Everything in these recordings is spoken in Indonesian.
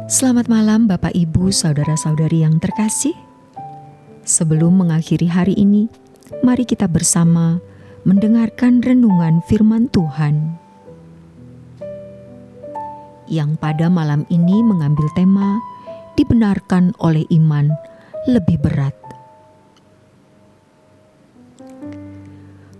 Selamat malam Bapak Ibu Saudara-saudari yang terkasih. Sebelum mengakhiri hari ini, mari kita bersama mendengarkan renungan firman Tuhan yang pada malam ini mengambil tema dibenarkan oleh iman lebih berat.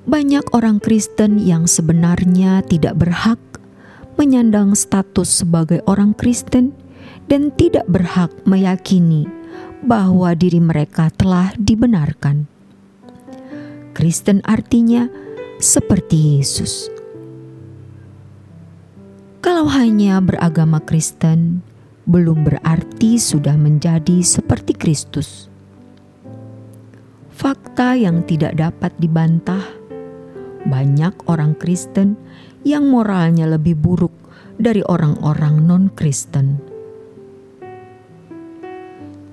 Banyak orang Kristen yang sebenarnya tidak berhak menyandang status sebagai orang Kristen dan tidak berhak meyakini bahwa diri mereka telah dibenarkan. Kristen artinya seperti Yesus. Kalau hanya beragama Kristen, belum berarti sudah menjadi seperti Kristus. Fakta yang tidak dapat dibantah, banyak orang Kristen yang moralnya lebih buruk dari orang-orang non-Kristen.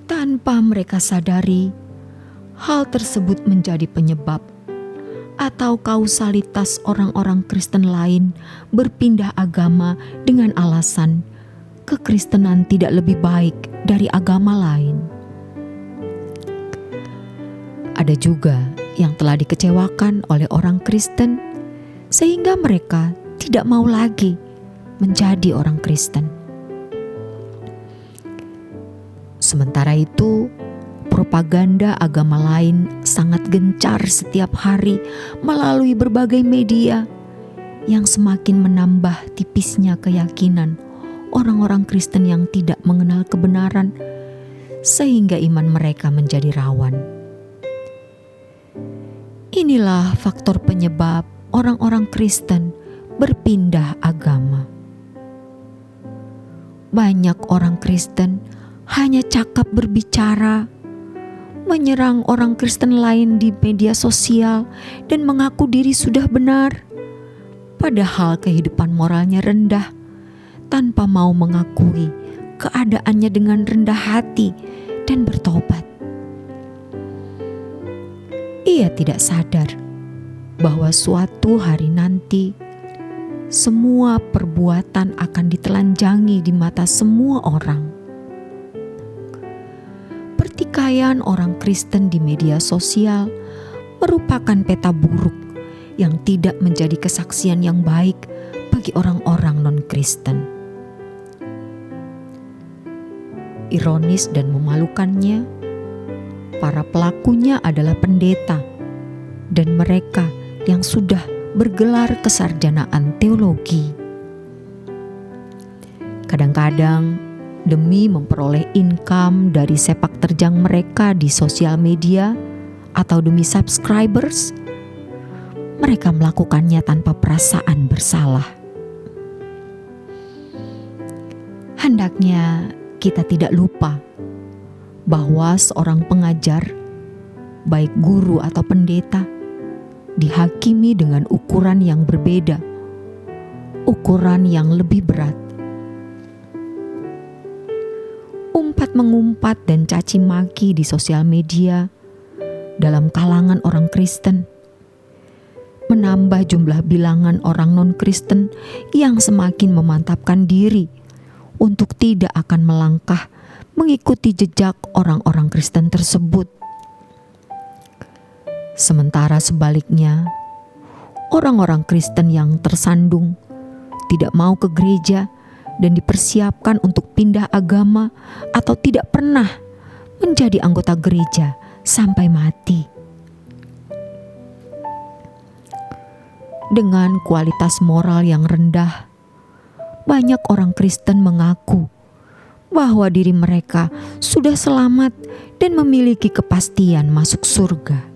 Tanpa mereka sadari, hal tersebut menjadi penyebab atau kausalitas orang-orang Kristen lain berpindah agama dengan alasan kekristenan tidak lebih baik dari agama lain. Ada juga yang telah dikecewakan oleh orang Kristen sehingga mereka tidak mau lagi menjadi orang Kristen. Sementara itu, propaganda agama lain sangat gencar setiap hari melalui berbagai media yang semakin menambah tipisnya keyakinan orang-orang Kristen yang tidak mengenal kebenaran sehingga iman mereka menjadi rawan. Inilah faktor penyebab orang-orang Kristen berpindah agama. Banyak orang Kristen hanya cakap berbicara, menyerang orang Kristen lain di media sosial dan mengaku diri sudah benar, padahal kehidupan moralnya rendah, tanpa mau mengakui keadaannya dengan rendah hati dan bertobat. Ia tidak sadar bahwa suatu hari nanti semua perbuatan akan ditelanjangi di mata semua orang. Pertikaian orang Kristen di media sosial merupakan peta buruk yang tidak menjadi kesaksian yang baik bagi orang-orang non-Kristen. Ironis dan memalukannya, para pelakunya adalah pendeta dan mereka yang sudah bergelar kesarjanaan teologi. Kadang-kadang demi memperoleh income dari sepak terjang mereka di sosial media atau demi subscribers, mereka melakukannya tanpa perasaan bersalah. Hendaknya kita tidak lupa bahwa seorang pengajar, baik guru atau pendeta, dihakimi dengan ukuran yang berbeda, ukuran yang lebih berat. Umpat-mengumpat dan caci maki di sosial media dalam kalangan orang Kristen menambah jumlah bilangan orang non-Kristen yang semakin memantapkan diri untuk tidak akan melangkah mengikuti jejak orang-orang Kristen tersebut. Sementara sebaliknya, orang-orang Kristen yang tersandung tidak mau ke gereja dan dipersiapkan untuk pindah agama atau tidak pernah menjadi anggota gereja sampai mati. Dengan kualitas moral yang rendah, banyak orang Kristen mengaku bahwa diri mereka sudah selamat dan memiliki kepastian masuk surga.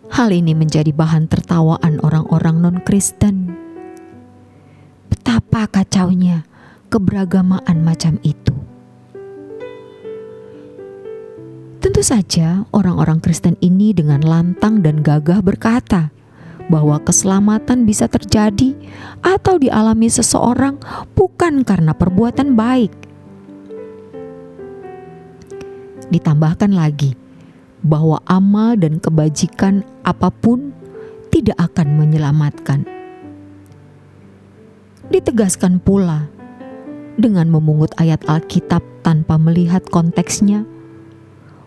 Hal ini menjadi bahan tertawaan orang-orang non-Kristen. Betapa kacaunya keberagamaan macam itu. Tentu saja orang-orang Kristen ini dengan lantang dan gagah berkata bahwa keselamatan bisa terjadi atau dialami seseorang bukan karena perbuatan baik. Ditambahkan lagi bahwa amal dan kebajikan apapun tidak akan menyelamatkan. Ditegaskan pula dengan memungut ayat Alkitab tanpa melihat konteksnya,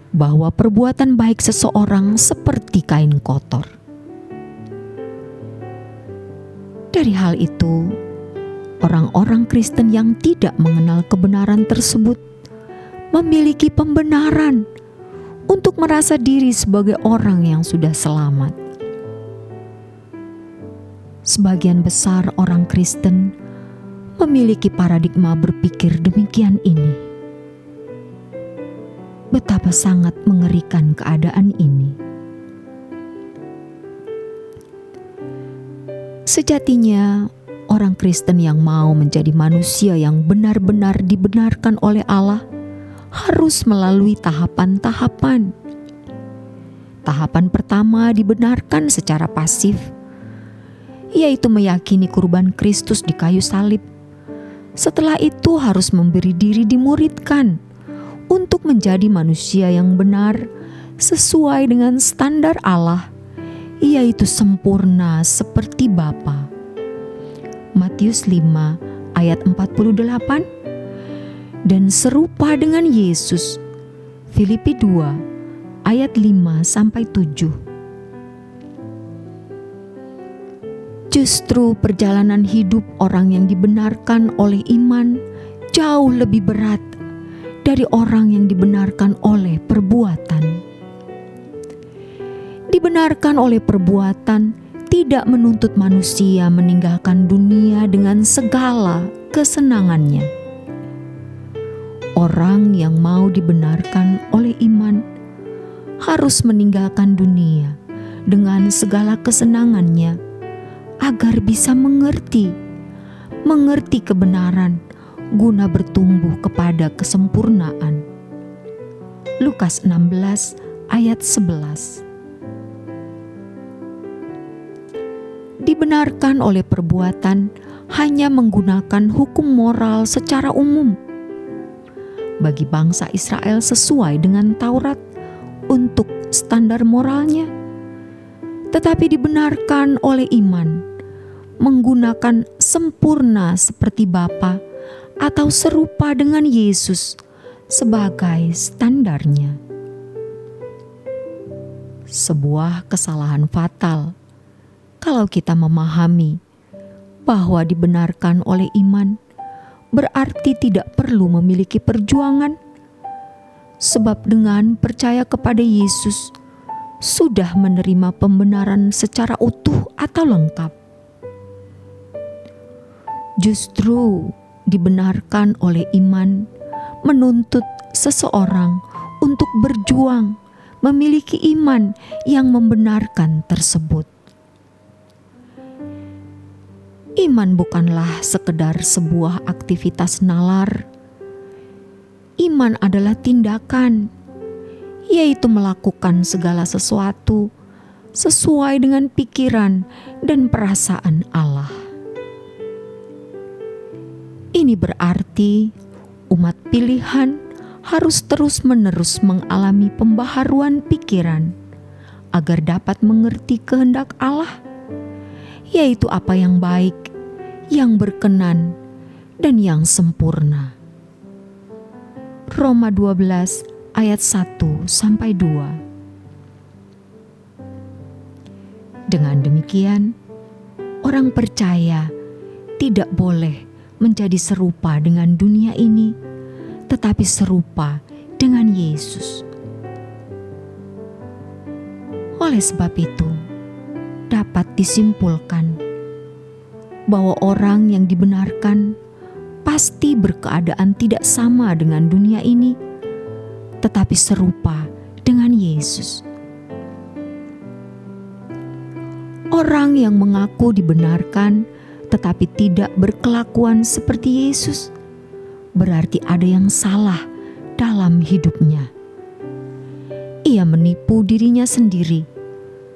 bahwa perbuatan baik seseorang seperti kain kotor. Dari hal itu, orang-orang Kristen yang tidak mengenal kebenaran tersebut memiliki pembenaran untuk merasa diri sebagai orang yang sudah selamat. Sebagian besar orang Kristen memiliki paradigma berpikir demikian ini. Betapa sangat mengerikan keadaan ini. Sejatinya, orang Kristen yang mau menjadi manusia yang benar-benar dibenarkan oleh Allah harus melalui tahapan-tahapan. Tahapan pertama dibenarkan secara pasif, yaitu meyakini kurban Kristus di kayu salib. Setelah itu harus memberi diri dimuridkan untuk menjadi manusia yang benar sesuai dengan standar Allah, yaitu sempurna seperti Bapa. Matius 5 ayat 48, dan serupa dengan Yesus. Filipi 2 ayat 5-7. Justru perjalanan hidup orang yang dibenarkan oleh iman jauh lebih berat dari orang yang dibenarkan oleh perbuatan. Dibenarkan oleh perbuatan tidak menuntut manusia meninggalkan dunia dengan segala kesenangannya. Orang yang mau dibenarkan oleh iman harus meninggalkan dunia dengan segala kesenangannya agar bisa mengerti kebenaran guna bertumbuh kepada kesempurnaan. Lukas 16 ayat 11. Dibenarkan oleh perbuatan hanya menggunakan hukum moral secara umum bagi bangsa Israel sesuai dengan Taurat untuk standar moralnya, tetapi dibenarkan oleh iman menggunakan sempurna seperti Bapa atau serupa dengan Yesus sebagai standarnya. Sebuah kesalahan fatal kalau kita memahami bahwa dibenarkan oleh iman berarti tidak perlu memiliki perjuangan, sebab dengan percaya kepada Yesus sudah menerima pembenaran secara utuh atau lengkap. Justru dibenarkan oleh iman menuntut seseorang untuk berjuang memiliki iman yang membenarkan tersebut. Iman bukanlah sekedar sebuah aktivitas nalar. Iman adalah tindakan, yaitu melakukan segala sesuatu sesuai dengan pikiran dan perasaan Allah. Ini berarti umat pilihan harus terus-menerus mengalami pembaharuan pikiran agar dapat mengerti kehendak Allah, yaitu apa yang baik, yang berkenan, dan yang sempurna. Roma 12 ayat 1-2. Dengan demikian, orang percaya tidak boleh menjadi serupa dengan dunia ini, tetapi serupa dengan Yesus. Oleh sebab itu, dapat disimpulkan bahwa orang yang dibenarkan pasti berkeadaan tidak sama dengan dunia ini, tetapi serupa dengan Yesus. Orang yang mengaku dibenarkan tetapi tidak berkelakuan seperti Yesus, berarti ada yang salah dalam hidupnya. Ia menipu dirinya sendiri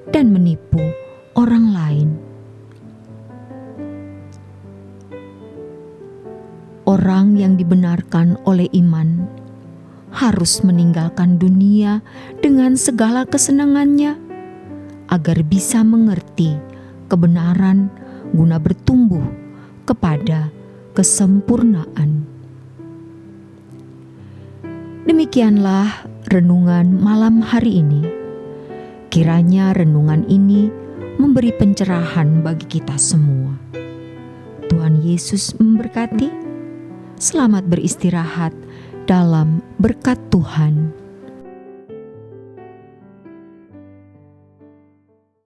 dan menipu orang lain. Orang yang dibenarkan oleh iman harus meninggalkan dunia dengan segala kesenangannya agar bisa mengerti kebenaran guna bertumbuh kepada kesempurnaan. Demikianlah renungan malam hari ini. Kiranya renungan ini memberi pencerahan bagi kita semua. Tuhan Yesus memberkati. Selamat beristirahat dalam berkat Tuhan.